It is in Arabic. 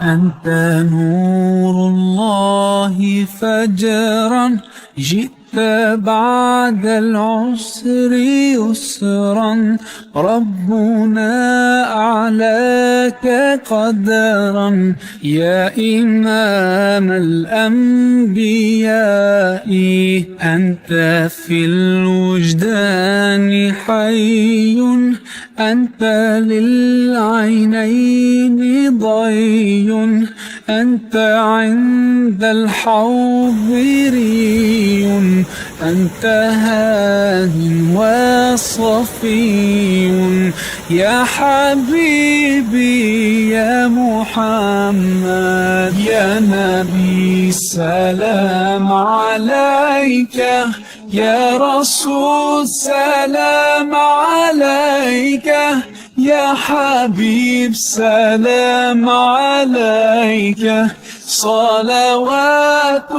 أنت نور الله فجرا، جئت بعد العسر يسرا، ربنا أعلاك قدرا يا إمام الأنبياء. أنت في الوجدان حي، أنت للعينين ضي، أنت عند الحوض ري، أنت هاد وصفي يا حبيبي يا محمد. يا نبي سلام عليك، يا رسول سلام عليك، يا حبيب سلام عليك، صلوات